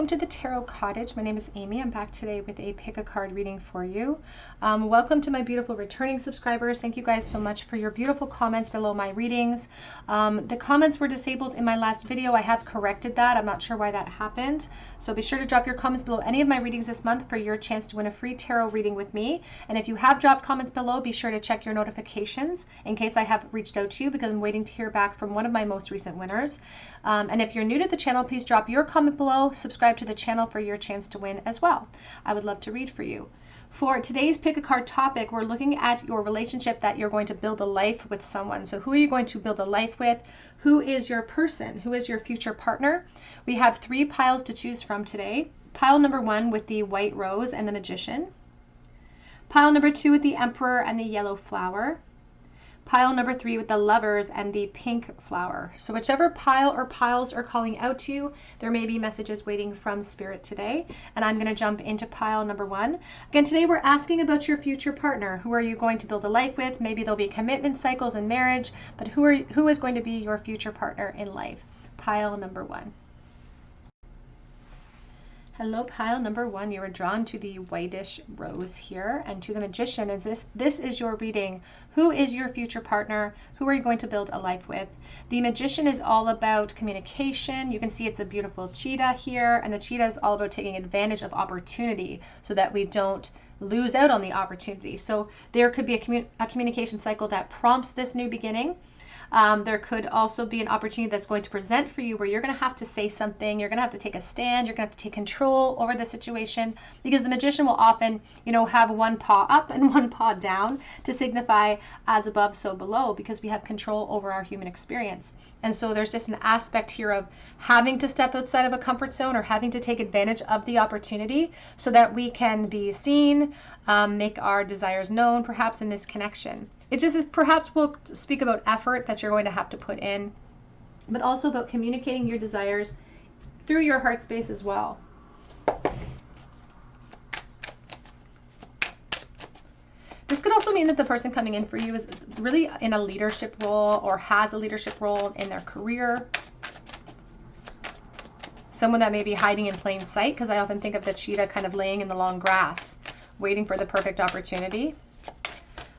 welcome to the Tarot Cottage. My name is Amy. I'm back today with a pick a card reading for you. Welcome to my beautiful returning subscribers. Thank you guys so much for your beautiful comments below my readings. The comments were disabled in my last video. I have corrected that. I'm not sure why that happened. So be sure to drop your comments below any of my readings this month for your chance to win a free tarot reading with me. And if you have dropped comments below, be sure to check your notifications in case I have reached out to you, because I'm waiting to hear back from one of my most recent winners. And if you're new to the channel, please drop your comment below. Subscribe to the channel for your chance to win as well. I would love to read for you. For today's pick a card topic, we're looking at your relationship that you're going to build a life with someone. So who are you going to build a life with? Who is your person? Who is your future partner? We have 3 piles to choose from today. Pile number 1 with the white rose and the magician. Pile number 2 with the emperor and the yellow flower. Pile number 3 with the lovers and the pink flower. So whichever pile or piles are calling out to you, there may be messages waiting from Spirit today. And I'm going to jump into pile number 1. Again, today we're asking about your future partner. Who are you going to build a life with? Maybe there'll be commitment cycles in marriage, but who is going to be your future partner in life? Pile number 1. Hello, pile number 1. You are drawn to the whitish rose here and to the magician. This is your reading. Who is your future partner? Who are you going to build a life with? The magician is all about communication. You can see it's a beautiful cheetah here, and the cheetah is all about taking advantage of opportunity so that we don't lose out on the opportunity. So there could be a communication cycle that prompts this new beginning. There could also be an opportunity that's going to present for you where you're going to have to say something. You're going to have to take a stand. You're going to have to take control over the situation, because the magician will often, have one paw up and one paw down to signify as above, so below, because we have control over our human experience. And so there's just an aspect here of having to step outside of a comfort zone or having to take advantage of the opportunity so that we can be seen, make our desires known, perhaps in this connection. It just is, perhaps we'll speak about effort that you're going to have to put in, but also about communicating your desires through your heart space as well. This could also mean that the person coming in for you is really in a leadership role or has a leadership role in their career. Someone that may be hiding in plain sight, because I often think of the cheetah kind of laying in the long grass, waiting for the perfect opportunity.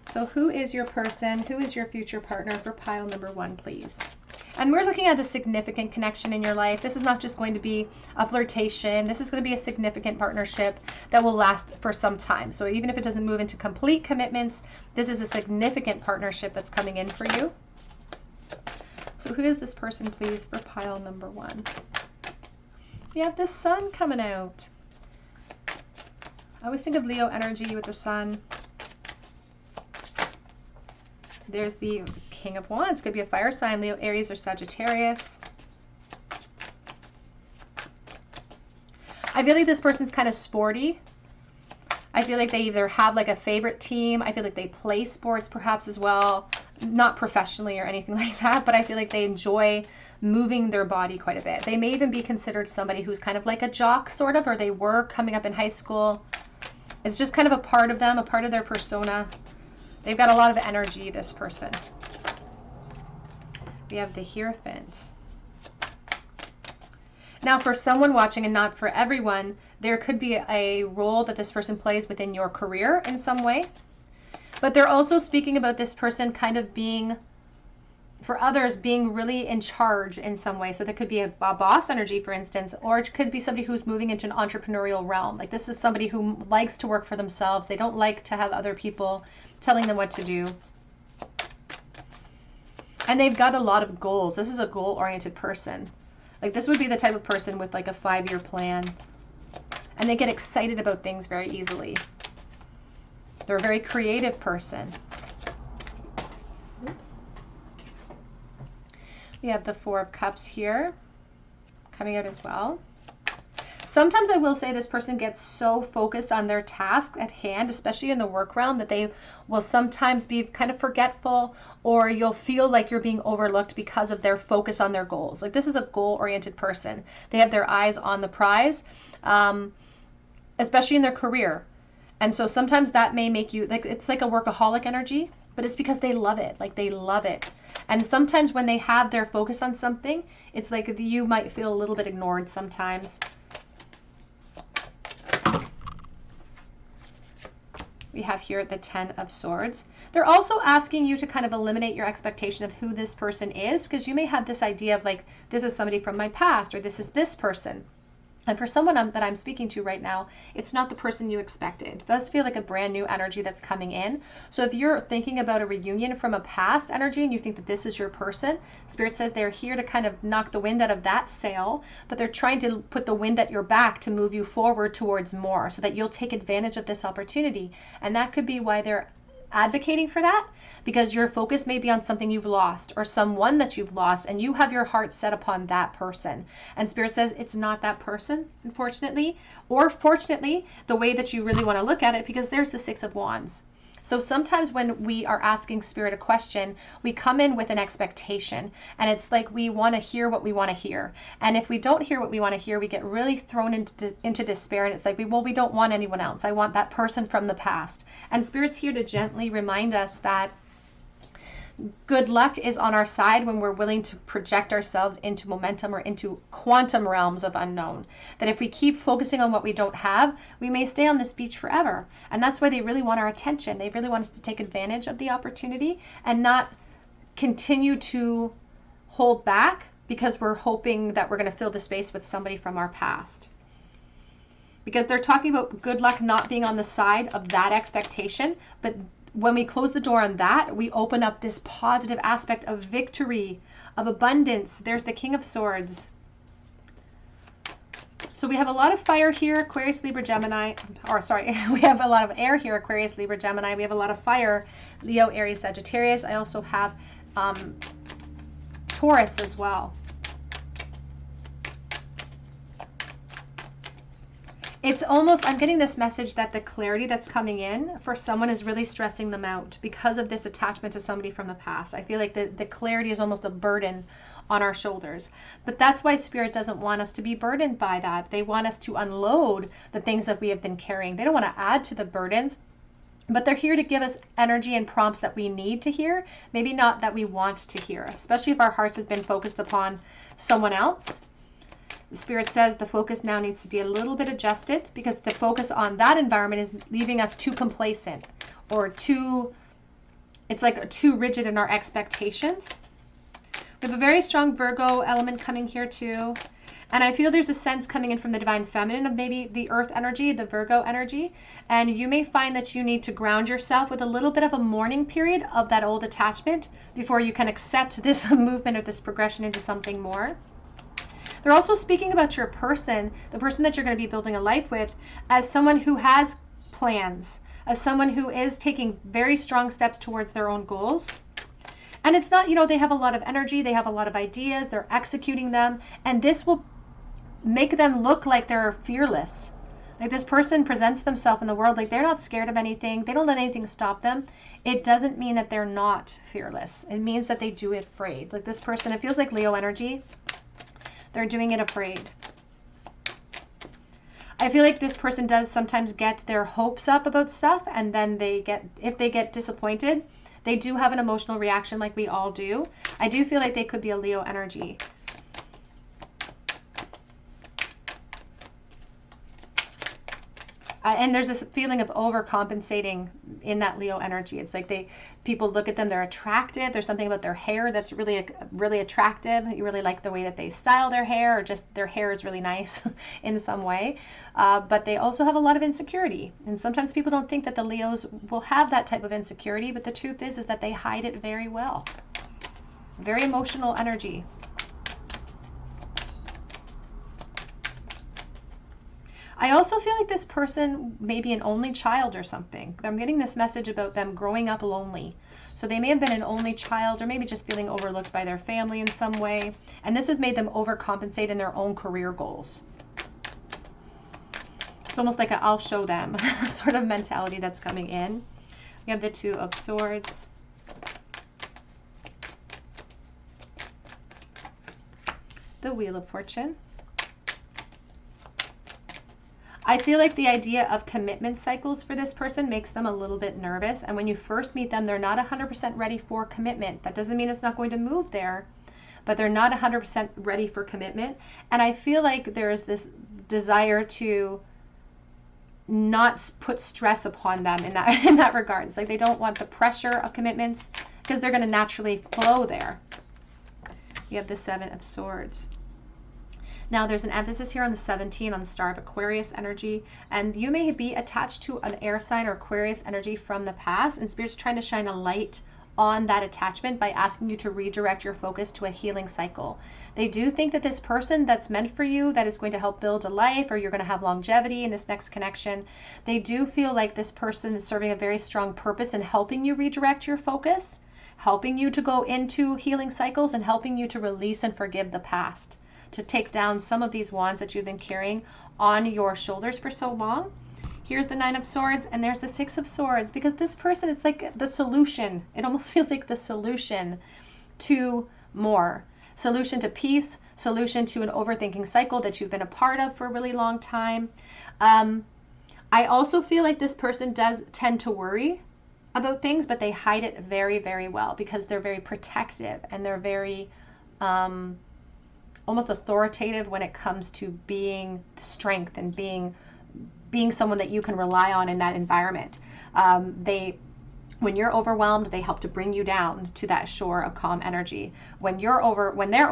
So who is your person? Who is your future partner for pile number 1, please? And we're looking at a significant connection in your life. This is not just going to be a flirtation. This is going to be a significant partnership that will last for some time. So even if it doesn't move into complete commitments, this is a significant partnership that's coming in for you. So who is this person, please, for pile number 1? We have the sun coming out. I always think of Leo energy with the sun. There's the King of Wands. Could be a fire sign, Leo, Aries, or Sagittarius. I feel like this person's kind of sporty. I feel like they either have like a favorite team. I feel like they play sports perhaps as well. Not professionally or anything like that, but I feel like they enjoy moving their body quite a bit. They may even be considered somebody who's kind of like a jock, sort of, or they were coming up in high school. It's just kind of a part of them, a part of their persona. They've got a lot of energy, this person. We have the Hierophant. Now, for someone watching, and not for everyone, there could be a role that this person plays within your career in some way. But they're also speaking about this person kind of being, for others, being really in charge in some way. So there could be a boss energy, for instance, or it could be somebody who's moving into an entrepreneurial realm. Like this is somebody who likes to work for themselves. They don't like to have other people telling them what to do. And they've got a lot of goals. This is a goal-oriented person. Like this would be the type of person with like a 5-year plan. And they get excited about things very easily. They're a very creative person. Oops. We have the 4 of Cups here coming out as well. Sometimes I will say this person gets so focused on their task at hand, especially in the work realm, that they will sometimes be kind of forgetful, or you'll feel like you're being overlooked because of their focus on their goals. Like this is a goal-oriented person. They have their eyes on the prize, especially in their career. And so sometimes that may make you, like it's like a workaholic energy, but it's because they love it. Like they love it. And sometimes when they have their focus on something, it's like you might feel a little bit ignored sometimes. We have here the 10 of Swords. They're also asking you to kind of eliminate your expectation of who this person is, because you may have this idea of like, this is somebody from my past, or this is this person. And for someone that I'm speaking to right now, it's not the person you expected. It does feel like a brand new energy that's coming in. So if you're thinking about a reunion from a past energy and you think that this is your person, Spirit says they're here to kind of knock the wind out of that sail, but they're trying to put the wind at your back to move you forward towards more so that you'll take advantage of this opportunity. And that could be why they're advocating for that, because your focus may be on something you've lost or someone that you've lost, and you have your heart set upon that person. And Spirit says it's not that person, unfortunately, or fortunately, the way that you really want to look at it, because there's the 6 of Wands. So sometimes when we are asking Spirit a question, we come in with an expectation, and it's like we want to hear what we want to hear. And if we don't hear what we want to hear, we get really thrown into despair, and it's like, well, we don't want anyone else. I want that person from the past. And Spirit's here to gently remind us that good luck is on our side when we're willing to project ourselves into momentum or into quantum realms of unknown. That if we keep focusing on what we don't have, we may stay on this beach forever. And that's why they really want our attention. They really want us to take advantage of the opportunity and not continue to hold back because we're hoping that we're going to fill the space with somebody from our past. Because they're talking about good luck not being on the side of that expectation, but when we close the door on that, we open up this positive aspect of victory, of abundance. There's the King of Swords. So we have a lot of fire here, Aquarius, Libra, Gemini, or sorry, we have a lot of air here, Aquarius, Libra, Gemini. We have a lot of fire, Leo, Aries, Sagittarius. I also have Taurus as well. It's almost, I'm getting this message that the clarity that's coming in for someone is really stressing them out because of this attachment to somebody from the past. I feel like the clarity is almost a burden on our shoulders. But that's why Spirit doesn't want us to be burdened by that. They want us to unload the things that we have been carrying. They don't want to add to the burdens, but they're here to give us energy and prompts that we need to hear, maybe not that we want to hear, especially if our hearts has been focused upon someone else. The Spirit says the focus now needs to be a little bit adjusted, because the focus on that environment is leaving us too complacent or it's like too rigid in our expectations. We have a very strong Virgo element coming here too. And I feel there's a sense coming in from the Divine Feminine of maybe the Earth energy, the Virgo energy. And you may find that you need to ground yourself with a little bit of a mourning period of that old attachment before you can accept this movement or this progression into something more. They're also speaking about your person, the person that you're going to be building a life with, as someone who has plans, as someone who is taking very strong steps towards their own goals. And it's not, they have a lot of energy, they have a lot of ideas, they're executing them, and this will make them look like they're fearless. Like this person presents themselves in the world like they're not scared of anything, they don't let anything stop them. It doesn't mean that they're not fearless. It means that they do it afraid. Like this person, it feels like Leo energy. They're doing it afraid. I feel like this person does sometimes get their hopes up about stuff, and then if they get disappointed, they do have an emotional reaction like we all do. I do feel like they could be a Leo energy. And there's this feeling of overcompensating in that Leo energy. It's like people look at them, they're attractive. There's something about their hair that's really, really attractive. You really like the way that they style their hair, or just their hair is really nice in some way. But they also have a lot of insecurity. And sometimes people don't think that the Leos will have that type of insecurity, but the truth is that they hide it very well. Very emotional energy. I also feel like this person may be an only child or something. I'm getting this message about them growing up lonely. So they may have been an only child, or maybe just feeling overlooked by their family in some way. And this has made them overcompensate in their own career goals. It's almost like a I'll show them sort of mentality that's coming in. We have the Two of Swords. The Wheel of Fortune. I feel like the idea of commitment cycles for this person makes them a little bit nervous. And when you first meet them, they're not 100% ready for commitment. That doesn't mean it's not going to move there, but they're not 100% ready for commitment. And I feel like there's this desire to not put stress upon them in that regard. It's like they don't want the pressure of commitments because they're going to naturally flow there. You have the 7 of Swords. Now there's an emphasis here on the 17, on the Star of Aquarius energy, and you may be attached to an air sign or Aquarius energy from the past, and Spirit's trying to shine a light on that attachment by asking you to redirect your focus to a healing cycle. They do think that this person that's meant for you, that is going to help build a life, or you're going to have longevity in this next connection, they do feel like this person is serving a very strong purpose in helping you redirect your focus, helping you to go into healing cycles, and helping you to release and forgive the past, to take down some of these wands that you've been carrying on your shoulders for so long. Here's the 9 of Swords, and there's the 6 of Swords, because this person, it's like the solution. It almost feels like the solution to more. Solution to peace, solution to an overthinking cycle that you've been a part of for a really long time. I also feel like this person does tend to worry about things, but they hide it very, very well because they're very protective and they're very almost authoritative when it comes to being the strength and being someone that you can rely on in that environment. When you're overwhelmed, they help to bring you down to that shore of calm energy. When they're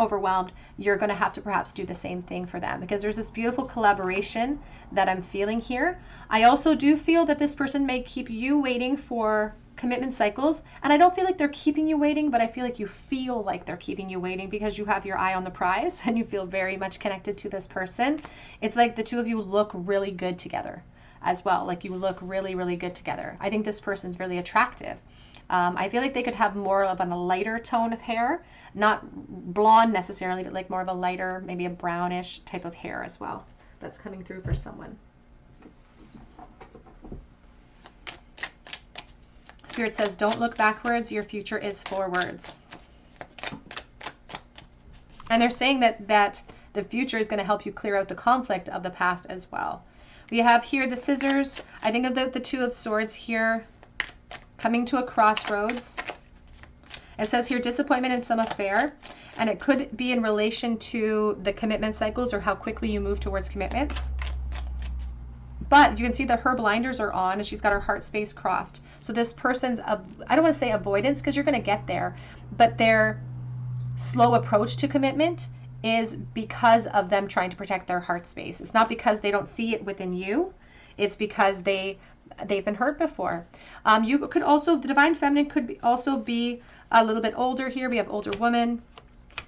overwhelmed, you're going to have to perhaps do the same thing for them, because there's this beautiful collaboration that I'm feeling here. I also do feel that this person may keep you waiting for commitment cycles, and I don't feel like they're keeping you waiting, but I feel like you feel like they're keeping you waiting because you have your eye on the prize and you feel very much connected to this person. It's like the two of you look really good together as well. Like you look really, really good together. I think this person's really attractive. I feel like they could have more of a lighter tone of hair, not blonde necessarily, but like more of a lighter, maybe a brownish type of hair as well. That's coming through for someone. Spirit says, don't look backwards, your future is forwards. And they're saying that the future is going to help you clear out the conflict of the past as well. We have here the Scissors. I think of the 2 of Swords here, coming to a crossroads. It says here, disappointment in some affair, and it could be in relation to the commitment cycles or how quickly you move towards commitments. But you can see that her blinders are on and she's got her heart space crossed. So this person's, I don't want to say avoidance because you're going to get there, but their slow approach to commitment is because of them trying to protect their heart space. It's not because they don't see it within you. It's because they've been hurt before. You could also, the Divine Feminine could also be a little bit older here. We have older woman,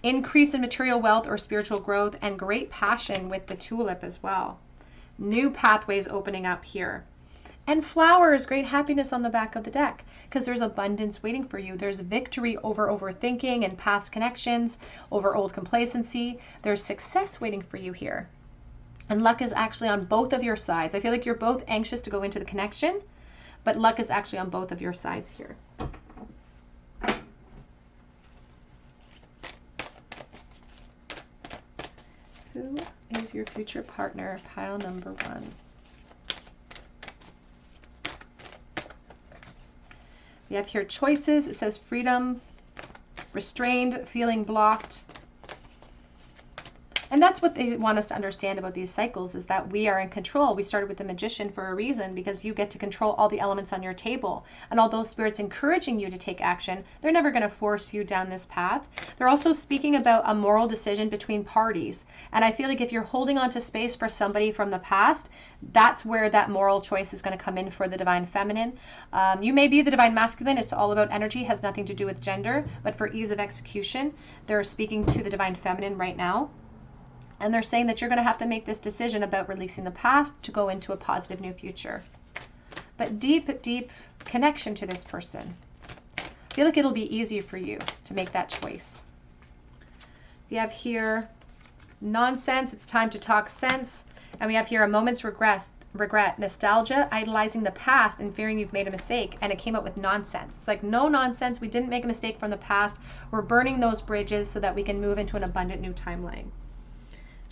increase in material wealth or spiritual growth, and great passion with the Tulip as well. New pathways opening up here. And flowers, great happiness on the back of the deck, because there's abundance waiting for you. There's victory over overthinking and past connections, over old complacency. There's success waiting for you here. And luck is actually on both of your sides. I feel like you're both anxious to go into the connection, but luck is actually on both of your sides here. Who is your future partner? Pile number 1. We have here choices. It says freedom, restrained, feeling blocked. And that's what they want us to understand about these cycles, is that we are in control. We started with the Magician for a reason, because you get to control all the elements on your table. And although Spirit's encouraging you to take action, they're never going to force you down this path. They're also speaking about a moral decision between parties. And I feel like if you're holding on to space for somebody from the past, that's where that moral choice is going to come in for the Divine Feminine. You may be the Divine Masculine. It's all about energy, has nothing to do with gender. But for ease of execution, they're speaking to the Divine Feminine right now. And they're saying that you're going to have to make this decision about releasing the past to go into a positive new future. But deep, deep connection to this person. I feel like it'll be easy for you to make that choice. We have here nonsense. It's time to talk sense. And we have here a moment's regret, nostalgia, idolizing the past and fearing you've made a mistake. And it came out with nonsense. It's like, no nonsense. We didn't make a mistake from the past. We're burning those bridges so that we can move into an abundant new timeline.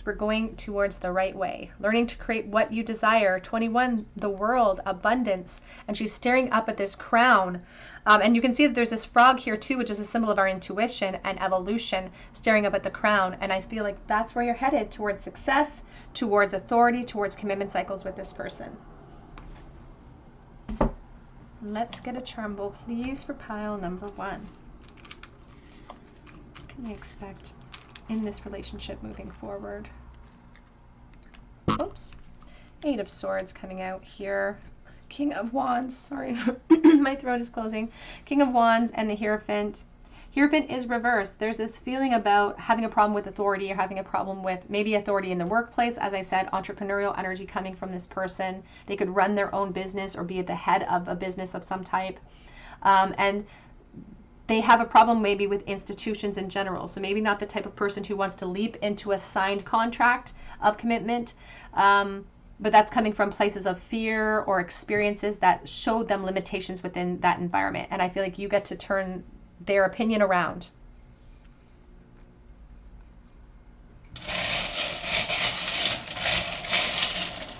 We're going towards the right way. Learning to create what you desire. 21, the world, abundance. And she's staring up at this crown. And you can see that there's this frog here too, which is a symbol of our intuition and evolution, staring up at the crown. And I feel like that's where you're headed, towards success, towards authority, towards commitment cycles with this person. Let's get a charm bowl, please, for pile number 1. What can we expect in this relationship moving forward? Oops. 8 of Swords coming out here. King of Wands, sorry, my throat is closing. King of Wands and the Hierophant. Hierophant is reversed. There's this feeling about having a problem with authority or having a problem with maybe authority in the workplace. As I said, entrepreneurial energy coming from this person. They could run their own business or be at the head of a business of some type. And they have a problem maybe with institutions in general. So maybe not the type of person who wants to leap into a signed contract of commitment. But that's coming from places of fear or experiences that showed them limitations within that environment. And I feel like you get to turn their opinion around.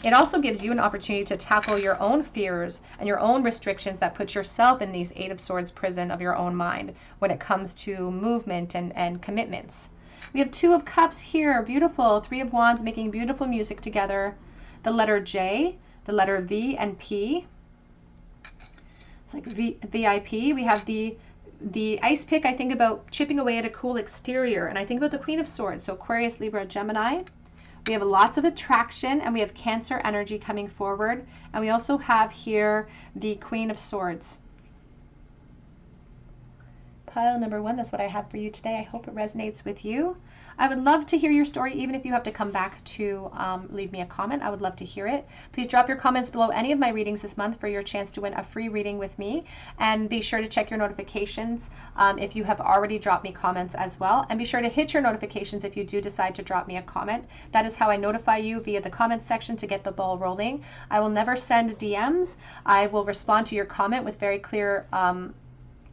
It also gives you an opportunity to tackle your own fears and your own restrictions that put yourself in these 8 of Swords prison of your own mind when it comes to movement and commitments. We have 2 of Cups here, beautiful. 3 of Wands making beautiful music together. The letter J, the letter V and P. It's like VIP. We have the ice pick. I think about chipping away at a cool exterior, and I think about the Queen of Swords. So Aquarius, Libra, Gemini. We have lots of attraction, and we have Cancer energy coming forward. And we also have here the Queen of Swords. Pile number 1, that's what I have for you today. I hope it resonates with you. I would love to hear your story, even if you have to come back to leave me a comment. I would love to hear it. Please drop your comments below any of my readings this month for your chance to win a free reading with me. And be sure to check your notifications if you have already dropped me comments as well. And be sure to hit your notifications if you do decide to drop me a comment. That is how I notify you, via the comments section, to get the ball rolling. I will never send DMs. I will respond to your comment with very clear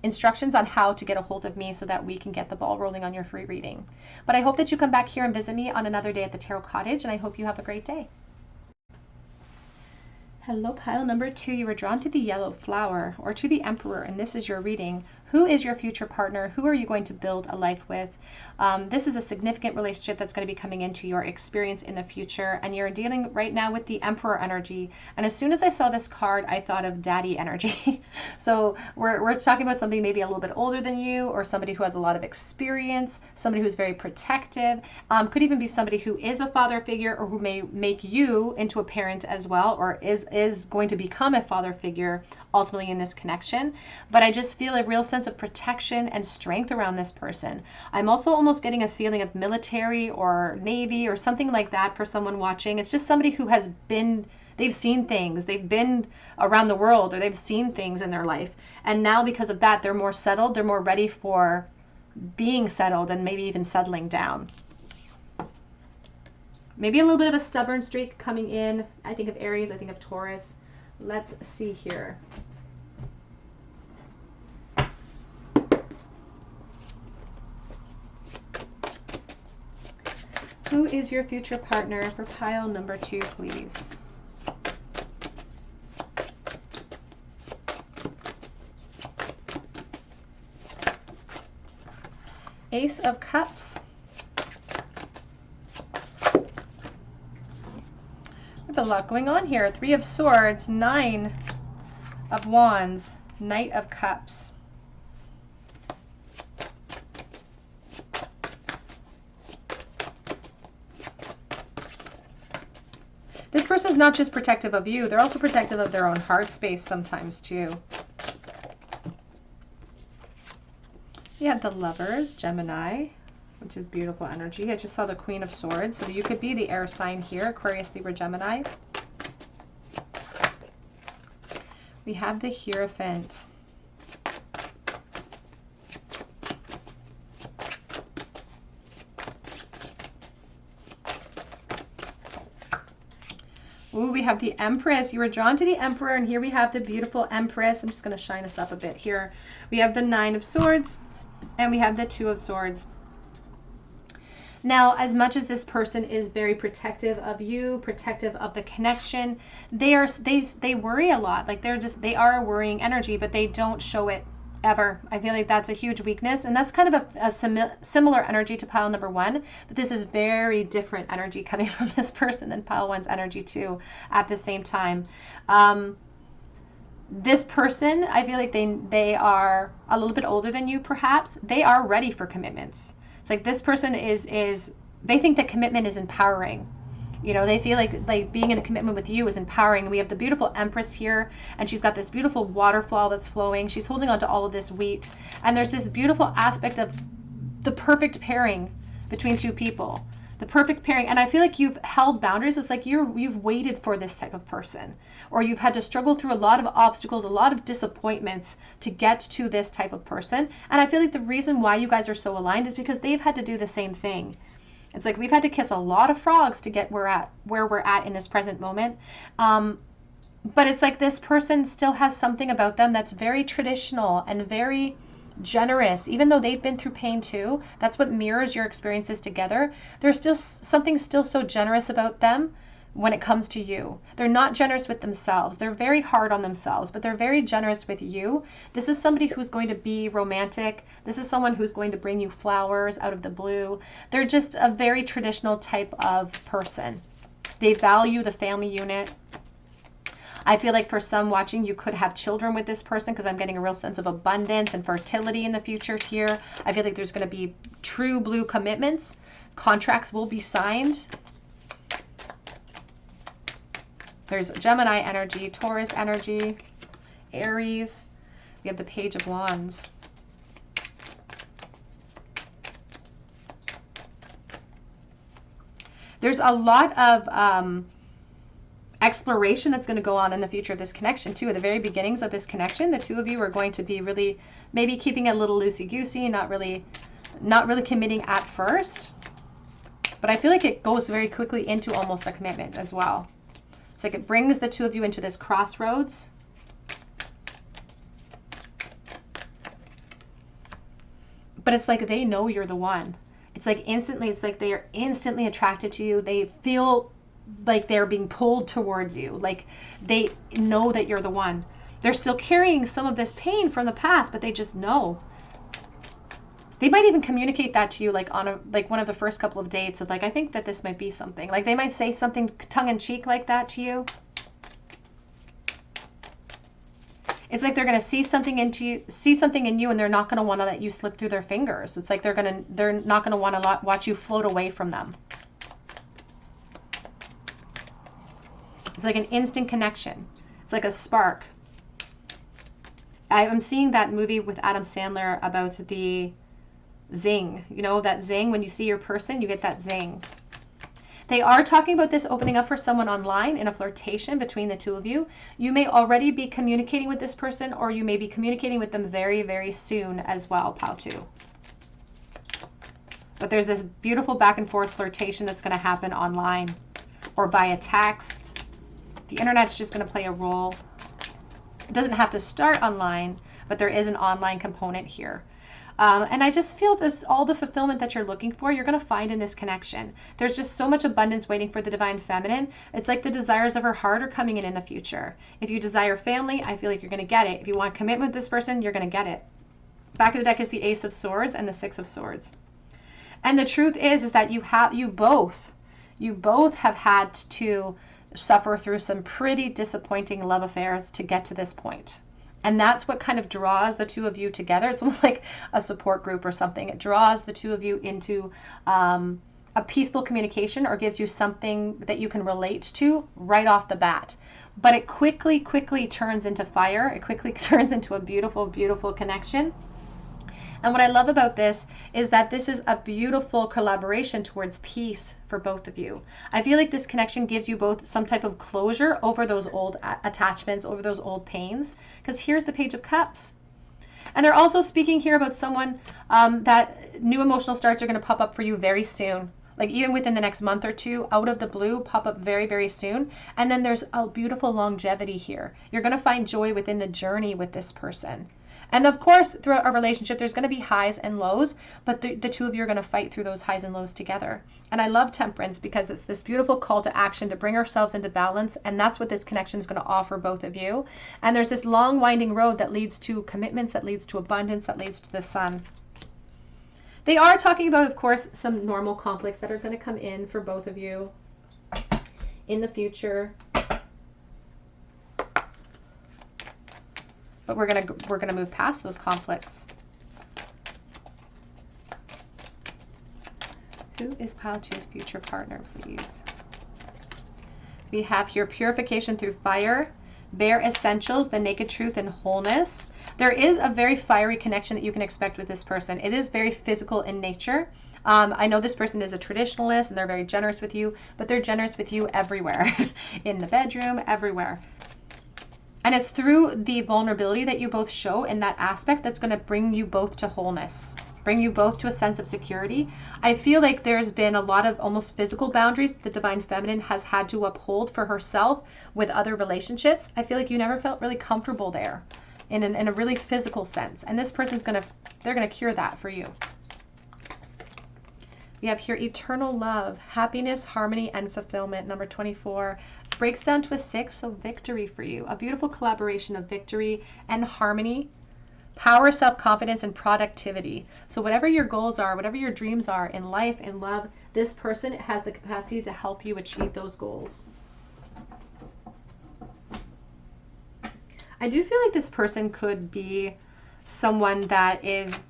instructions on how to get a hold of me so that we can get the ball rolling on your free reading. But I hope that you come back here and visit me on another day at the Tarot Cottage, and I hope you have a great day. Hello, pile number 2. You were drawn to the yellow flower, or to the Emperor, and this is your reading. Who is your future partner? Who are you going to build a life with? This is a significant relationship that's going to be coming into your experience in the future, and you're dealing right now with the Emperor energy. And as soon as I saw this card, I thought of daddy energy. So we're talking about somebody maybe a little bit older than you, or somebody who has a lot of experience, somebody who's very protective. Could even be somebody who is a father figure, or who may make you into a parent as well, or is going to become a father figure ultimately in this connection. But I just feel a real sense of protection and strength around this person. I'm also almost getting a feeling of military or Navy or something like that for someone watching. It's just somebody who has been, they've seen things, they've been around the world, or they've seen things in their life. And now because of that, they're more settled, they're more ready for being settled and maybe even settling down. Maybe a little bit of a stubborn streak coming in. I think of Aries, I think of Taurus. Let's see here. Who is your future partner for pile number 2, please? Ace of Cups. We have a lot going on here. 3 of Swords, 9 of Wands, Knight of Cups. This person's not just protective of you, they're also protective of their own heart space sometimes too. You have the Lovers, Gemini, which is beautiful energy. I just saw the Queen of Swords, so you could be the air sign here, Aquarius, Libra, Gemini. We have the Hierophant. Ooh, we have the Empress. You were drawn to the Emperor, and here we have the beautiful Empress. I'm just going to shine us up a bit here. We have the 9 of Swords, and we have the 2 of Swords. Now, as much as this person is very protective of you, protective of the connection, they worry a lot. Like they are a worrying energy, but they don't show it ever. I feel like that's a huge weakness, and that's kind of a similar energy to pile number 1, but this is very different energy coming from this person than pile 1's energy too at the same time. this person, I feel like they are a little bit older than you, perhaps. They are ready for commitments. It's like this person is they think that commitment is empowering. You know, they feel like being in a commitment with you is empowering. We have the beautiful Empress here, and she's got this beautiful waterfall that's flowing. She's holding on to all of this wheat, and there's this beautiful aspect of the perfect pairing between two people. The perfect pairing. And I feel like you've held boundaries. It's like you've waited for this type of person, or you've had to struggle through a lot of obstacles, a lot of disappointments to get to this type of person. And I feel like the reason why you guys are so aligned is because they've had to do the same thing. It's like we've had to kiss a lot of frogs to get where we're at in this present moment. But it's like this person still has something about them that's very traditional and very generous. Even though they've been through pain too, that's what mirrors your experiences together. There's still something still so generous about them when it comes to you. They're not generous with themselves. They're very hard on themselves, but they're very generous with you. This is somebody who's going to be romantic. This is someone who's going to bring you flowers out of the blue. They're just a very traditional type of person. They value the family unit. I feel like for some watching, you could have children with this person, because I'm getting a real sense of abundance and fertility in the future here. I feel like there's going to be true blue commitments. Contracts will be signed. There's Gemini energy, Taurus energy, Aries. We have the Page of Wands. There's a lot of exploration that's going to go on in the future of this connection too. At the very beginnings of this connection, the two of you are going to be really maybe keeping a little loosey-goosey, not really committing at first. But I feel like it goes very quickly into almost a commitment as well. It's like it brings the two of you into this crossroads. But it's like they know you're the one. It's like instantly, it's like they are instantly attracted to you. They feel like they're being pulled towards you. Like they know that you're the one. They're still carrying some of this pain from the past, but they just know. They might even communicate that to you like on one of the first couple of dates of like, I think that this might be something. Like they might say something tongue-in-cheek like that to you. It's like they're going to see something in you, and they're not going to want to let you slip through their fingers. It's like they're not going to want to watch you float away from them. It's like an instant connection. It's like a spark. I'm seeing that movie with Adam Sandler about the zing. You know, that zing, when you see your person, you get that zing. They are talking about this opening up for someone online in a flirtation between the two of you. You may already be communicating with this person, or you may be communicating with them very, very soon as well, Pal 2. But there's this beautiful back and forth flirtation that's going to happen online or via text. The internet's just going to play a role. It doesn't have to start online, but there is an online component here. And I just feel this, all the fulfillment that you're looking for, you're going to find in this connection. There's just so much abundance waiting for the divine feminine. It's like the desires of her heart are coming in the future. If you desire family, I feel like you're going to get it. If you want commitment with this person, you're going to get it. Back of the deck is the Ace of Swords and the Six of Swords. And the truth is that you both have had to suffer through some pretty disappointing love affairs to get to this point. And that's what kind of draws the two of you together. It's almost like a support group or something. It draws the two of you into a peaceful communication, or gives you something that you can relate to right off the bat. But it quickly turns into fire. It quickly turns into a beautiful, beautiful connection. And what I love about this is that this is a beautiful collaboration towards peace for both of you. I feel like this connection gives you both some type of closure over those old attachments, over those old pains. Because here's the Page of Cups. And they're also speaking here about someone that new emotional starts are going to pop up for you very soon. Like even within the next month or two, out of the blue, pop up very, very soon. And then there's a beautiful longevity here. You're going to find joy within the journey with this person. And of course, throughout our relationship, there's going to be highs and lows, but the two of you are going to fight through those highs and lows together. And I love Temperance because it's this beautiful call to action to bring ourselves into balance. And that's what this connection is going to offer both of you. And there's this long winding road that leads to commitments, that leads to abundance, that leads to the sun. They are talking about, of course, some normal conflicts that are going to come in for both of you in the future. but we're gonna move past those conflicts. Who is pile 2's future partner, please? We have here purification through fire, bare essentials, the naked truth, and wholeness. There is a very fiery connection that you can expect with this person. It is very physical in nature. I know this person is a traditionalist and they're very generous with you, but they're generous with you everywhere, in the bedroom, everywhere. And it's through the vulnerability that you both show in that aspect that's going to bring you both to wholeness, bring you both to a sense of security. I feel like there's been a lot of almost physical boundaries that the Divine Feminine has had to uphold for herself with other relationships. I feel like you never felt really comfortable there in a really physical sense. And this person's they're going to cure that for you. We have here eternal love, happiness, harmony, and fulfillment. Number 24 breaks down to a 6, so victory for you. A beautiful collaboration of victory and harmony, power, self-confidence, and productivity. So whatever your goals are, whatever your dreams are in life, in love, this person has the capacity to help you achieve those goals. I do feel like this person could be someone that is,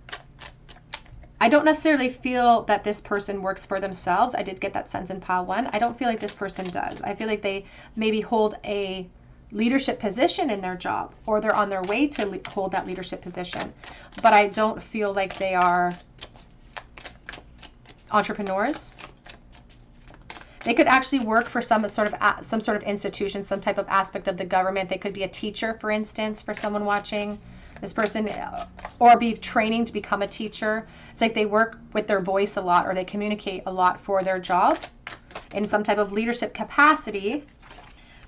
I don't necessarily feel that this person works for themselves. I did get that sense in pile 1. I don't feel like this person does. I feel like they maybe hold a leadership position in their job, or they're on their way to hold that leadership position. But I don't feel like they are entrepreneurs. They could actually work for some sort of institution, some type of aspect of the government. They could be a teacher, for instance, for someone watching this person, or be training to become a teacher. It's like they work with their voice a lot, or they communicate a lot for their job in some type of leadership capacity.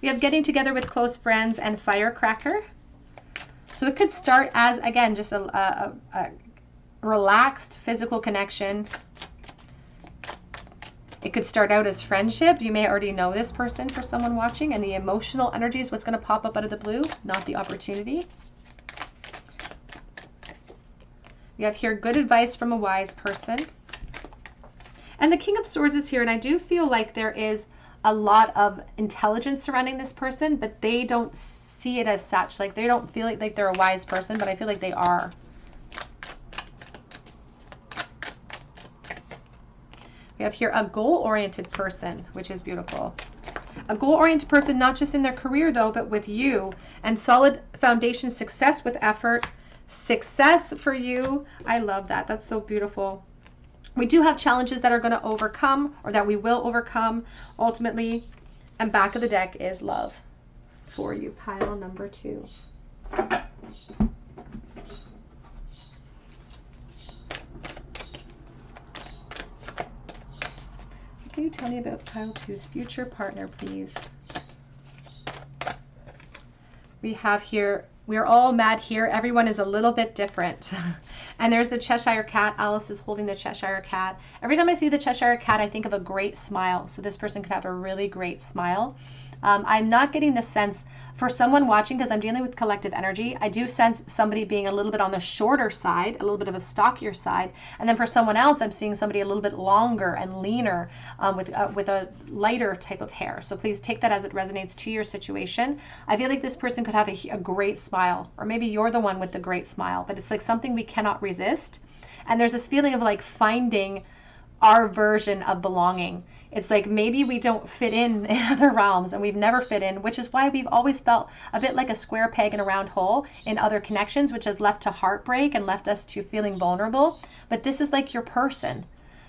We have getting together with close friends and firecracker. So it could start as, again, just a relaxed physical connection. It could start out as friendship. You may already know this person for someone watching, and the emotional energy is what's going to pop up out of the blue, not the opportunity. We have here good advice from a wise person. And the King of Swords is here, and I do feel like there is a lot of intelligence surrounding this person, but they don't see it as such. Like they don't feel like they're a wise person, but I feel like they are. We have here a goal-oriented person, which is beautiful. A goal-oriented person, not just in their career though, but with you, and solid foundation, success with effort, success for you. I love that. That's so beautiful. We do have challenges that are going to overcome, or that we will overcome ultimately. And back of the deck is love for you, pile number 2. Can you tell me about pile 2's future partner, please? We have here, we're all mad here. Everyone is a little bit different. And there's the Cheshire Cat. Alice is holding the Cheshire Cat. Every time I see the Cheshire Cat, I think of a great smile. So this person could have a really great smile. I'm not getting the sense for someone watching, because I'm dealing with collective energy. I do sense somebody being a little bit on the shorter side, a little bit of a stockier side. And then for someone else, I'm seeing somebody a little bit longer and leaner with a lighter type of hair. So please take that as it resonates to your situation. I feel like this person could have a great smile, or maybe you're the one with the great smile, but it's like something we cannot resist. And there's this feeling of like finding our version of belonging. It's like maybe we don't fit in other realms, and we've never fit in, which is why we've always felt a bit like a square peg in a round hole in other connections, which has left to heartbreak and left us to feeling vulnerable. But this is like your person.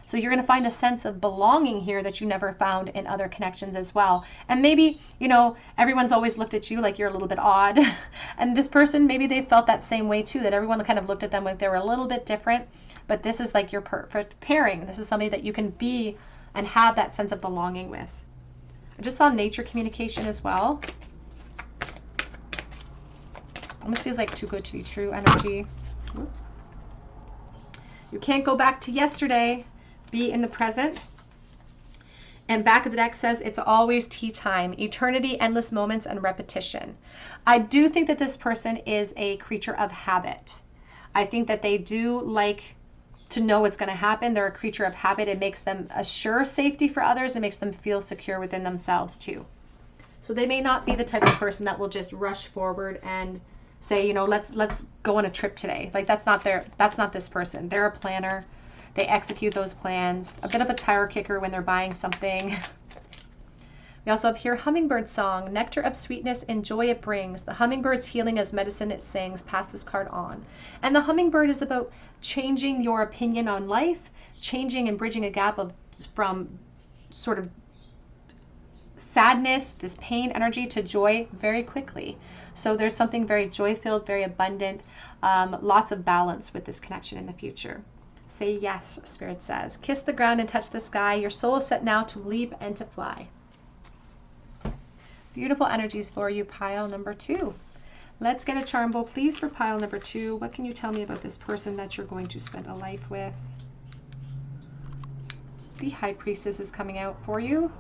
So you're going to find a sense of belonging here that you never found in other connections as well. And maybe, you know, everyone's always looked at you like you're a little bit odd. And this person, maybe they felt that same way too, that everyone kind of looked at them like they were a little bit different. But this is like your perfect pairing. This is somebody that you can be and have that sense of belonging with. I just saw nature communication as well. Almost feels like too good to be true energy. You can't go back to yesterday. Be in the present. And back of the deck says it's always tea time, eternity, endless moments, and repetition. I do think that this person is a creature of habit. I think that they do like to know what's going to happen. They're a creature of habit. It makes them assure safety for others. It makes them feel secure within themselves too. So they may not be the type of person that will just rush forward and say, you know, let's go on a trip today. Like that's not this person. They're a planner. They execute those plans. A bit of a tire kicker when they're buying something. We also have here hummingbird song, nectar of sweetness and joy it brings. The hummingbird's healing as medicine it sings. Pass this card on. And the hummingbird is about changing your opinion on life, changing and bridging a gap from sort of sadness, this pain energy, to joy very quickly. So there's something very joy-filled, very abundant, lots of balance with this connection in the future. Say yes, Spirit says. Kiss the ground and touch the sky. Your soul is set now to leap and to fly. Beautiful energies for you, pile number 2. Let's get a charm bowl, please, for pile number 2. What can you tell me about this person that you're going to spend a life with? The High Priestess is coming out for you.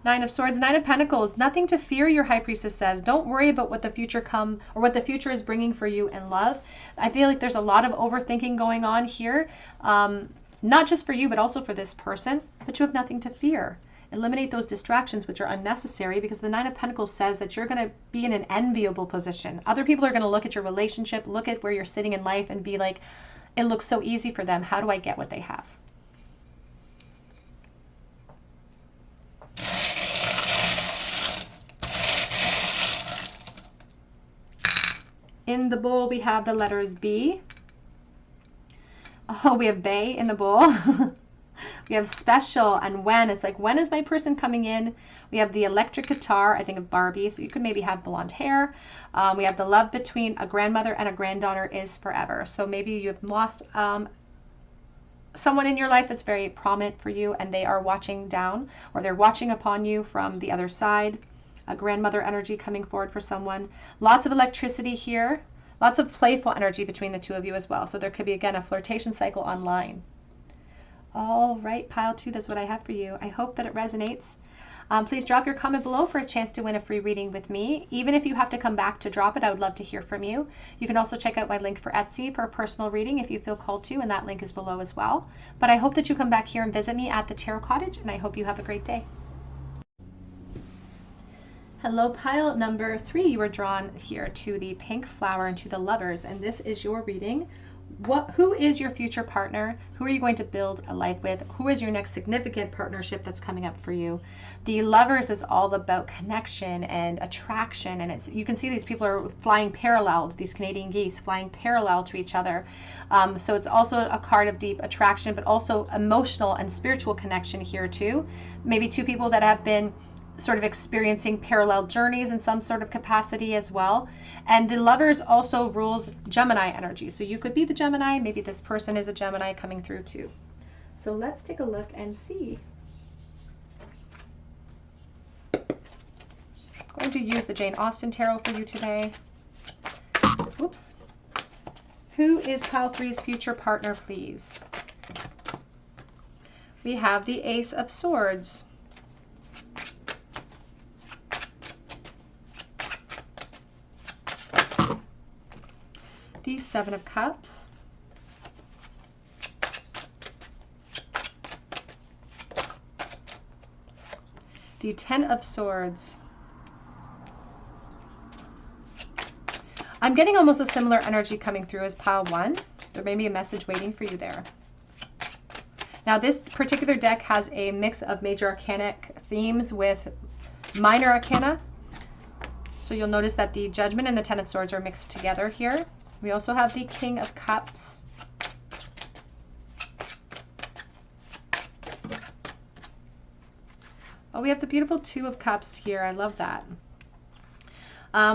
9 of Swords, 9 of Pentacles. Nothing to fear, your High Priestess says. Don't worry about what the future is bringing for you in love. I feel like there's a lot of overthinking going on here, not just for you, but also for this person. But you have nothing to fear. Eliminate those distractions which are unnecessary, because the 9 of Pentacles says that you're going to be in an enviable position. Other people are going to look at your relationship, look at where you're sitting in life and be like, it looks so easy for them. How do I get what they have? In the bowl, we have the letters B. Oh, we have Bay in the bowl. We have special and when. It's like, when is my person coming in? We have the electric guitar, I think of Barbie. So you could maybe have blonde hair. We have the love between a grandmother and a granddaughter is forever. So maybe you have lost someone in your life that's very prominent for you, and they are watching down, or they're watching upon you from the other side. A grandmother energy coming forward for someone. Lots of electricity here. Lots of playful energy between the two of you as well. So there could be, again, a flirtation cycle online. All right, pile 2, that's what I have for you. I hope that it resonates. Please drop your comment below for a chance to win a free reading with me. Even if you have to come back to drop it, I would love to hear from you. You can also check out my link for Etsy for a personal reading if you feel called to, and that link is below as well. But I hope that you come back here and visit me at the Tarot Cottage, and I hope you have a great day. Hello, pile number 3. You were drawn here to the pink flower and to the lovers, and this is your reading. Who is your future partner? Who are you going to build a life with? Who is your next significant partnership that's coming up for you? The lovers is all about connection and attraction, and you can see these people are flying parallel, these Canadian geese flying parallel to each other. So it's also a card of deep attraction, but also emotional and spiritual connection here too. Maybe two people that have been sort of experiencing parallel journeys in some sort of capacity as well. And the lovers also rules Gemini energy. So you could be the Gemini, maybe this person is a Gemini coming through too. So let's take a look and see. I'm going to use the Jane Austen Tarot for you today. Oops. Who is pile 3's future partner, please? We have the Ace of Swords. The 7 of Cups. The 10 of Swords. I'm getting almost a similar energy coming through as pile 1. So there may be a message waiting for you there. Now this particular deck has a mix of major arcanic themes with minor arcana. So you'll notice that the Judgment and the 10 of Swords are mixed together here. We also have the King of Cups. Oh, we have the beautiful 2 of Cups here. I love that.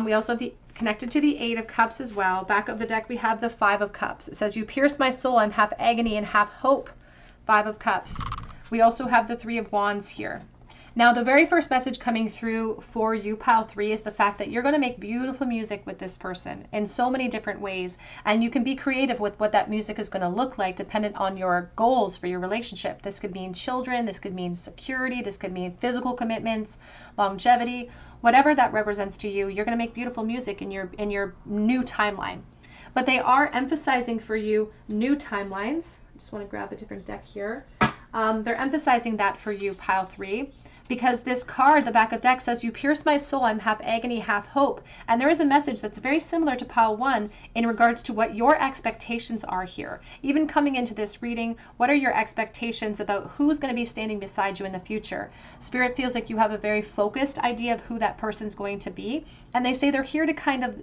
We also have the connected to the 8 of Cups as well. Back of the deck, we have the 5 of Cups. It says, you pierce my soul. I'm half agony and half hope. 5 of Cups. We also have the 3 of Wands here. Now, the very first message coming through for you, pile 3, is the fact that you're going to make beautiful music with this person in so many different ways. And you can be creative with what that music is going to look like dependent on your goals for your relationship. This could mean children. This could mean security. This could mean physical commitments, longevity, whatever that represents to you. You're going to make beautiful music in your new timeline. But they are emphasizing for you new timelines. I just want to grab a different deck here. They're emphasizing that for you, pile 3. because this card, the back of the deck, says, you pierce my soul, I'm half agony, half hope. And there is a message that's very similar to pile 1 in regards to what your expectations are here. Even coming into this reading, what are your expectations about who's going to be standing beside you in the future? Spirit feels like you have a very focused idea of who that person's going to be. And they say they're here to kind of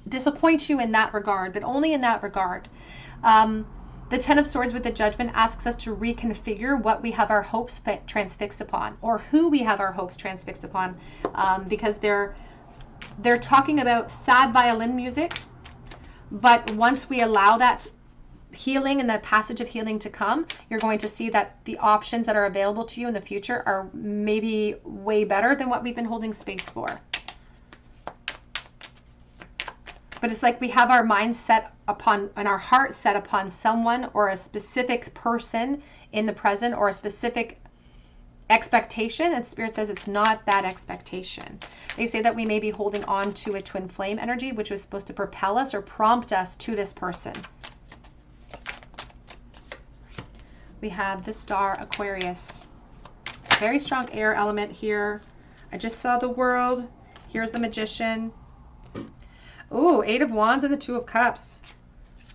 disappoint you in that regard, but only in that regard. The Ten of Swords with the Judgment asks us to reconfigure what we have our hopes transfixed upon, or who we have our hopes transfixed upon, because they're talking about sad violin music. But once we allow that healing and the passage of healing to come, you're going to see that the options that are available to you in the future are maybe way better than what we've been holding space for. But it's like we have our mind set upon, and our heart set upon someone or a specific person in the present, or a specific expectation, and Spirit says it's not that expectation. They say that we may be holding on to a twin flame energy, which was supposed to propel us or prompt us to this person. We have the Star, Aquarius. Very strong air element here. I just saw the World. Here's the Magician. Ooh, 8 of Wands and the 2 of Cups.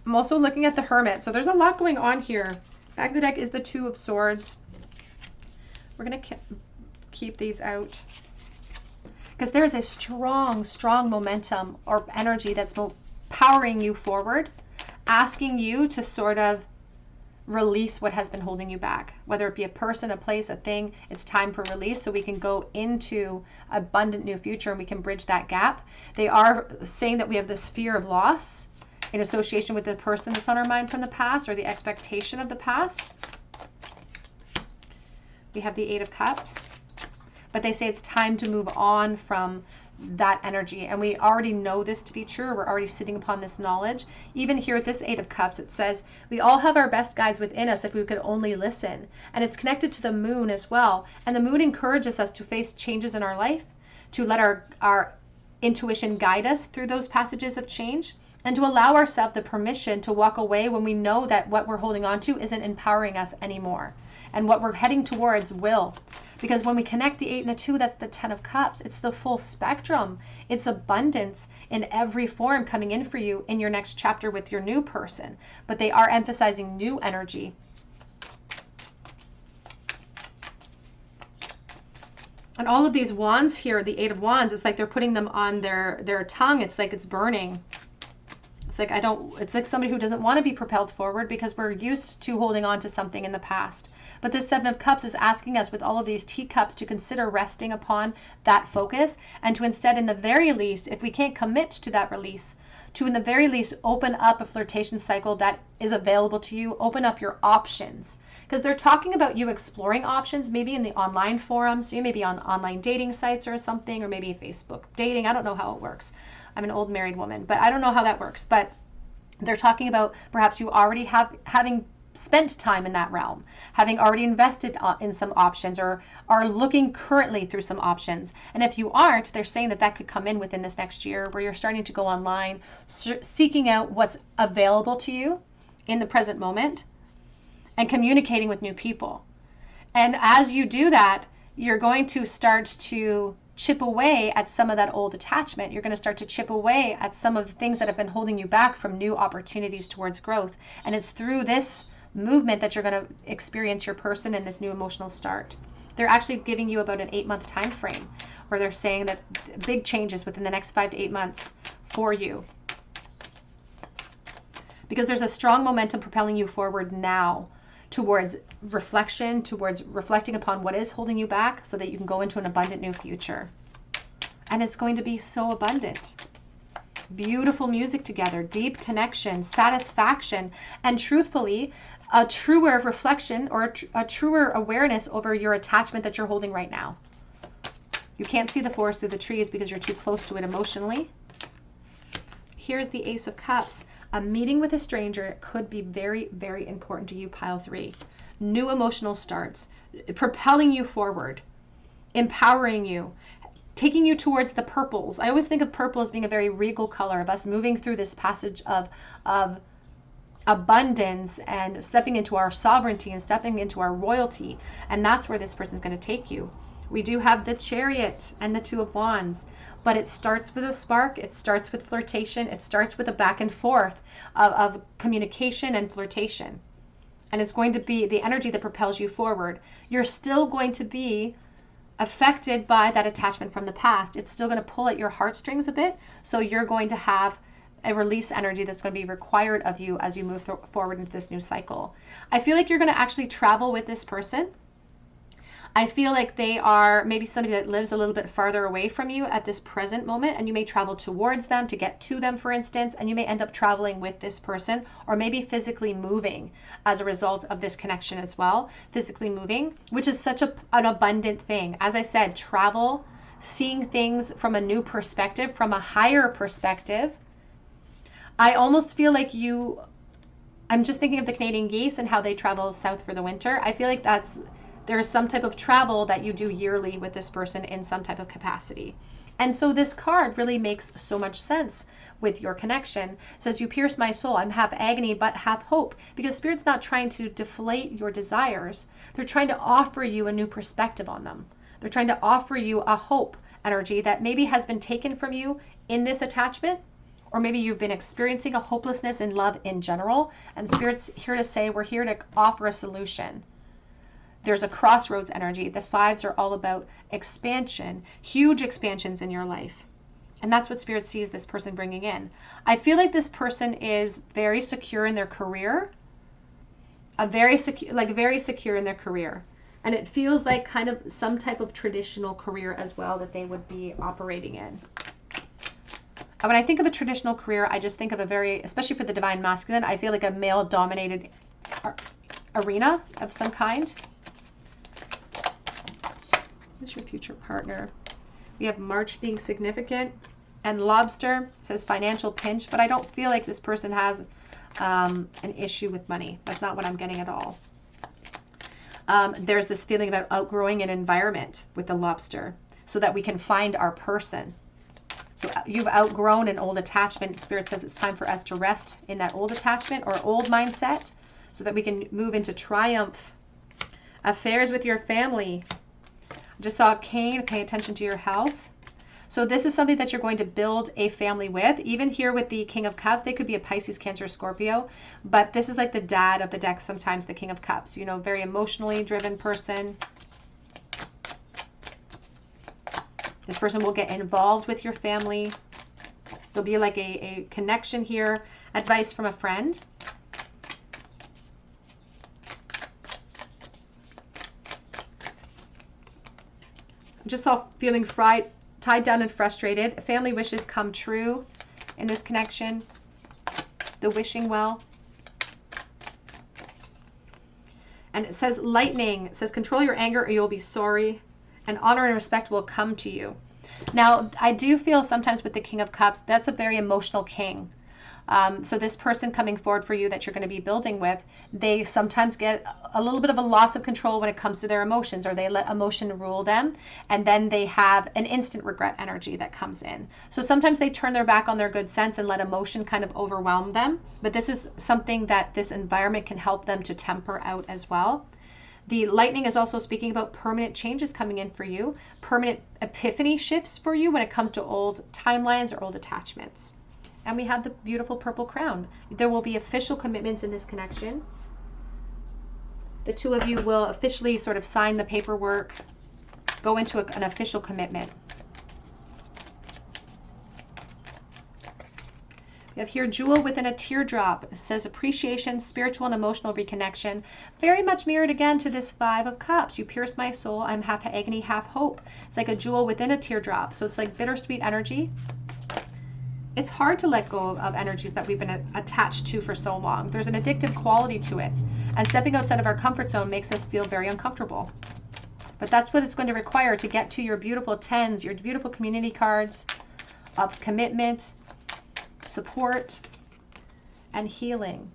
I'm also looking at the Hermit. So there's a lot going on here. Back of the deck is the 2 of Swords. We're going to keep these out, because there's a strong, strong momentum or energy that's powering you forward, asking you to sort of release what has been holding you back, whether it be a person, a place, a thing. It's time for release, so we can go into abundant new future and we can bridge that gap. They are saying that we have this fear of loss in association with the person that's on our mind from the past, or the expectation of the past. We have the 8 of Cups, but they say it's time to move on from that energy, and we already know this to be true. We're already sitting upon this knowledge. Even here with this 8 of Cups, it says we all have our best guides within us if we could only listen. And it's connected to the moon as well, and the moon encourages us to face changes in our life, to let our intuition guide us through those passages of change, and to allow ourselves the permission to walk away when we know that what we're holding on to isn't empowering us anymore, and what we're heading towards will. Because when we connect the 8 and the 2, that's the 10 of Cups. It's the full spectrum. It's abundance in every form coming in for you in your next chapter with your new person. But they are emphasizing new energy. And all of these wands here, the 8 of Wands, it's like they're putting them on their tongue. It's like it's burning. It's like it's like somebody who doesn't want to be propelled forward, because we're used to holding on to something in the past. But this 7 of Cups is asking us with all of these teacups to consider resting upon that focus, and to instead, in the very least, if we can't commit to that release, to in the very least open up a flirtation cycle that is available to you, open up your options. Because they're talking about you exploring options, maybe in the online forum. So you may be on online dating sites or something, or maybe Facebook dating. I don't know how it works. I'm an old married woman, but I don't know how that works. But they're talking about perhaps you already having spent time in that realm, having already invested in some options, or are looking currently through some options. And if you aren't, they're saying that that could come in within this next year, where you're starting to go online, seeking out what's available to you in the present moment, and communicating with new people. And as you do that, you're going to start to chip away at some of that old attachment. You're going to start to chip away at some of the things that have been holding you back from new opportunities towards growth. And it's through this movement that you're going to experience your person and this new emotional start. They're actually giving you about an 8-month time frame, where they're saying that big changes within the next 5 to 8 months for you. Because there's a strong momentum propelling you forward now towards reflection, towards reflecting upon what is holding you back, so that you can go into an abundant new future. And it's going to be so abundant. Beautiful music together, deep connection, satisfaction, and truthfully, a truer reflection, or a truer awareness over your attachment that you're holding right now. You can't see the forest through the trees because you're too close to it emotionally. Here's the Ace of Cups. A meeting with a stranger could be very, very important to you, pile 3. New emotional starts, propelling you forward, empowering you, taking you towards the purples. I always think of purple as being a very regal color, of us moving through this passage of abundance and stepping into our sovereignty and stepping into our royalty. And that's where this person is going to take you. We do have the Chariot and the Two of Wands, but it starts with a spark. It starts with flirtation. It starts with a back and forth of communication and flirtation. And it's going to be the energy that propels you forward. You're still going to be affected by that attachment from the past. It's still going to pull at your heartstrings a bit. So you're going to have a release energy that's going to be required of you as you move forward into this new cycle. I feel like you're going to actually travel with this person. I feel like they are maybe somebody that lives a little bit farther away from you at this present moment, and you may travel towards them to get to them, for instance, and you may end up traveling with this person, or maybe physically moving as a result of this connection as well. Physically moving, which is such an abundant thing. As I said, travel, seeing things from a new perspective, from a higher perspective. I almost feel like I'm just thinking of the Canadian geese and how they travel south for the winter. I feel like there's some type of travel that you do yearly with this person in some type of capacity. And so this card really makes so much sense with your connection. It says, you pierce my soul. I'm half agony, but half hope. Because Spirit's not trying to deflate your desires. They're trying to offer you a new perspective on them. They're trying to offer you a hope energy that maybe has been taken from you in this attachment. Or maybe you've been experiencing a hopelessness in love in general. And Spirit's here to say, we're here to offer a solution. There's a crossroads energy. The fives are all about expansion, huge expansions in your life. And that's what Spirit sees this person bringing in. I feel like this person is very secure in their career, very secure in their career. And it feels like kind of some type of traditional career as well that they would be operating in. And when I think of a traditional career, I just think of especially for the divine masculine, I feel like a male-dominated arena of some kind. Who's your future partner? We have March being significant, and Lobster says financial pinch, but I don't feel like this person has an issue with money. That's not what I'm getting at all. There's this feeling about outgrowing an environment with the Lobster so that we can find our person. So you've outgrown an old attachment. Spirit says it's time for us to rest in that old attachment or old mindset so that we can move into triumph. Affairs with your family. I just saw Cain, pay attention to your health. So this is something that you're going to build a family with. Even here with the King of Cups, they could be a Pisces, Cancer, Scorpio, but this is like the dad of the deck sometimes, the King of Cups, you know, very emotionally driven person. This person will get involved with your family. There'll be like a connection here. Advice from a friend. Just all feeling tied down and frustrated. Family wishes come true in this connection. The wishing well. And it says lightning. It says control your anger or you'll be sorry. And honor and respect will come to you. Now, I do feel sometimes with the King of Cups, that's a very emotional king. So this person coming forward for you that you're going to be building with, they sometimes get a little bit of a loss of control when it comes to their emotions, or they let emotion rule them, and then they have an instant regret energy that comes in. So sometimes they turn their back on their good sense and let emotion kind of overwhelm them. But this is something that this environment can help them to temper out as well. The lightning is also speaking about permanent changes coming in for you, permanent epiphany shifts for you when it comes to old timelines or old attachments. And we have the beautiful purple crown. There will be official commitments in this connection. The two of you will officially sort of sign the paperwork, go into an official commitment. We have here jewel within a teardrop. It says appreciation, spiritual and emotional reconnection. Very much mirrored again to this Five of Cups. You pierce my soul. I'm half agony, half hope. It's like a jewel within a teardrop. So it's like bittersweet energy. It's hard to let go of energies that we've been attached to for so long. There's an addictive quality to it. And stepping outside of our comfort zone makes us feel very uncomfortable. But that's what it's going to require to get to your beautiful tens, your beautiful community cards of commitment, support, and healing.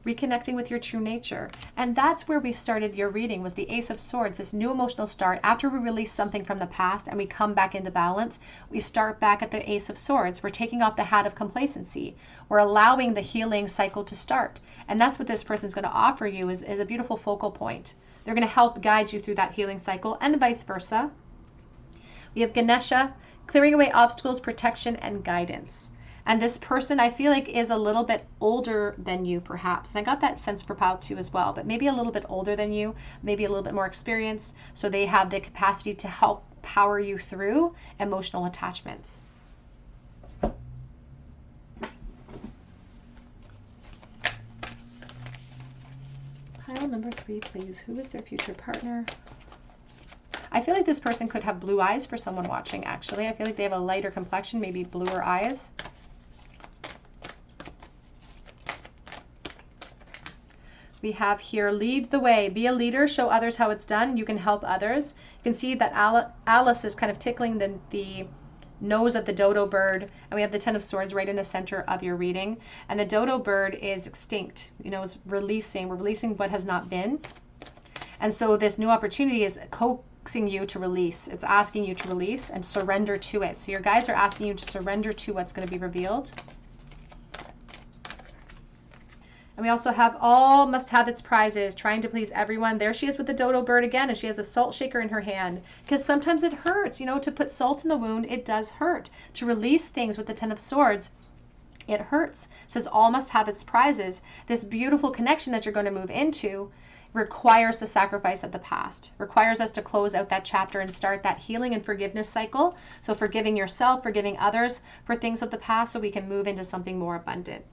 reconnecting with your true nature. And that's where we started your reading, was the Ace of Swords, this new emotional start. After we release something from the past and we come back into balance, we start back at the Ace of Swords. We're taking off the hat of complacency. We're allowing the healing cycle to start. And that's what this person is going to offer you, is a beautiful focal point. They're going to help guide you through that healing cycle, and vice versa. We have Ganesha, clearing away obstacles, protection, and guidance. And this person, I feel like, is a little bit older than you, perhaps. And I got that sense for pile 2 as well, but maybe a little bit older than you, maybe a little bit more experienced. So they have the capacity to help power you through emotional attachments. Pile number 3, please. Who is their future partner? I feel like this person could have blue eyes for someone watching, actually. I feel like they have a lighter complexion, maybe bluer eyes. We have here, lead the way, be a leader, show others how it's done. You can help others. You can see that Alice is kind of tickling the nose of the dodo bird, and we have the 10 of Swords right in the center of your reading. And the dodo bird is extinct, you know, it's releasing. We're releasing what has not been. And so this new opportunity is coaxing you to release. It's asking you to release and surrender to it. So your guides are asking you to surrender to what's going to be revealed. And we also have all must have its prizes, trying to please everyone. There she is with the dodo bird again, and she has a salt shaker in her hand. Because sometimes it hurts, you know, to put salt in the wound, it does hurt. To release things with the 10 of Swords, it hurts. It says all must have its prizes. This beautiful connection that you're going to move into requires the sacrifice of the past, requires us to close out that chapter and start that healing and forgiveness cycle. So forgiving yourself, forgiving others for things of the past, so we can move into something more abundant.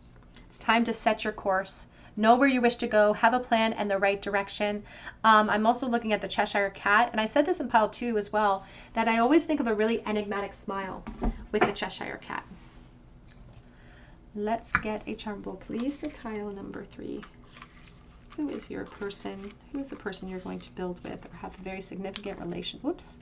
It's time to set your course, know where you wish to go, have a plan and the right direction. I'm also looking at the Cheshire Cat, and I said this in pile 2 as well, that I always think of a really enigmatic smile with the Cheshire Cat. Let's get a charm bowl, please, for pile number 3. Who is your person? Who is the person you're going to build with or have a very significant relation? Whoops.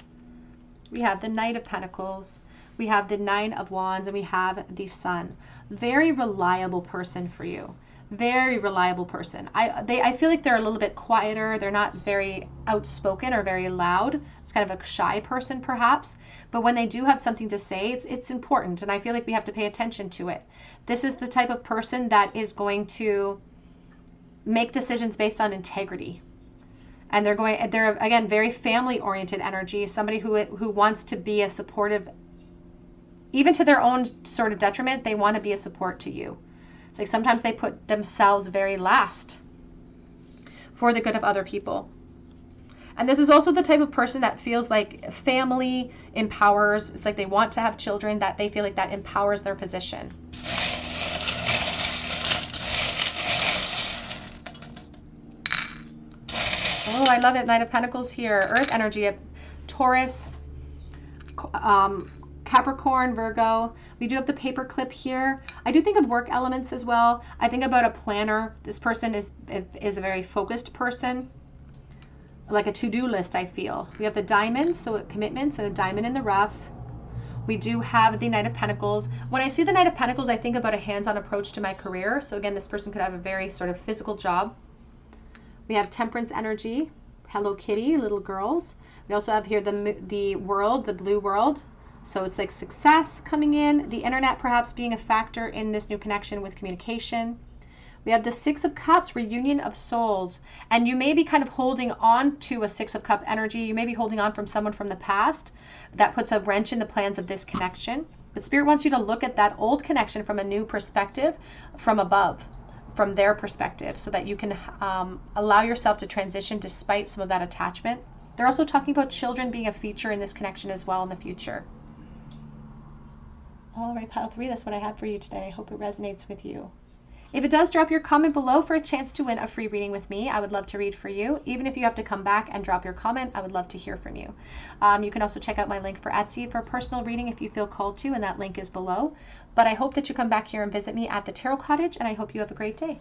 We have the Knight of Pentacles. We have the 9 of Wands, and we have the Sun. Very reliable person for you. Very reliable person. I feel like they're a little bit quieter. They're not very outspoken or very loud. It's kind of a shy person, perhaps. But when they do have something to say, it's important, and I feel like we have to pay attention to it. This is the type of person that is going to make decisions based on integrity. And they're again, very family-oriented energy. Somebody who wants to be a supportive, even to their own sort of detriment, they want to be a support to you. It's like sometimes they put themselves very last for the good of other people. And this is also the type of person that feels like family empowers. It's like they want to have children, that they feel like that empowers their position. Oh, I love it. Knight of Pentacles here. Earth energy, Taurus, Capricorn, Virgo. We do have the paper clip here. I do think of work elements as well. I think about a planner. This person is a very focused person, like a to-do list, I feel. We have the diamond, so commitments, and a diamond in the rough. We do have the Knight of Pentacles. When I see the Knight of Pentacles, I think about a hands-on approach to my career. So again, this person could have a very sort of physical job. We have Temperance energy, Hello Kitty, little girls. We also have here the world, the blue world. So it's like success coming in, the internet perhaps being a factor in this new connection with communication. We have the 6 of Cups, reunion of souls. And you may be kind of holding on to a 6 of Cup energy. You may be holding on from someone from the past. That puts a wrench in the plans of this connection. But Spirit wants you to look at that old connection from a new perspective, from above, from their perspective, so that you can allow yourself to transition despite some of that attachment. They're also talking about children being a feature in this connection as well in the future. All right, pile 3, that's what I have for you today. I hope it resonates with you. If it does, drop your comment below for a chance to win a free reading with me. I would love to read for you. Even if you have to come back and drop your comment, I would love to hear from you. You can also check out my link for Etsy for a personal reading if you feel called to, and that link is below. But I hope that you come back here and visit me at the Tarot Cottage, and I hope you have a great day.